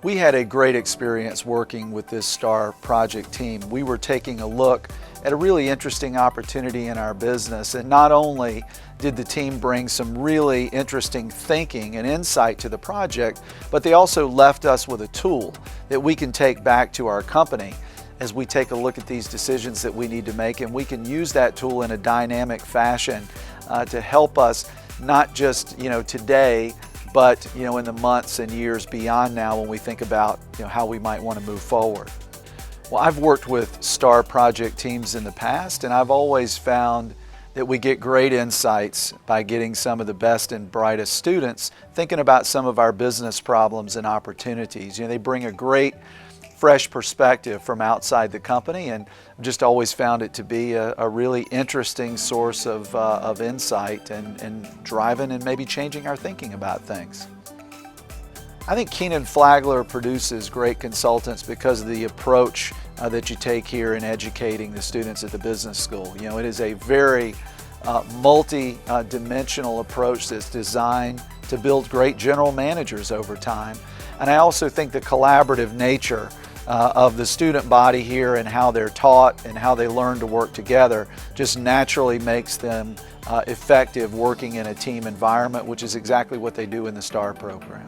We had a great experience working with this STAR project team. We were taking a look at a really interesting opportunity in our business, and not only did the team bring some really interesting thinking and insight to the project, but they also left us with a tool that we can take back to our company as we take a look at these decisions that we need to make, and we can use that tool in a dynamic fashion to help us not just today, but in the months and years beyond now when we think about how we might want to move forward. Well, I've worked with STAR project teams in the past, and I've always found that we get great insights by getting some of the best and brightest students thinking about some of our business problems and opportunities. They bring a great fresh perspective from outside the company, and I've just always found it to be a really interesting source of insight and driving and maybe changing our thinking about things. I think Kenan Flagler produces great consultants because of the approach that you take here in educating the students at the business school. It is a very multi-dimensional approach that's designed to build great general managers over time. And I also think the collaborative nature of the student body here and how they're taught and how they learn to work together just naturally makes them effective working in a team environment, which is exactly what they do in the STAR program.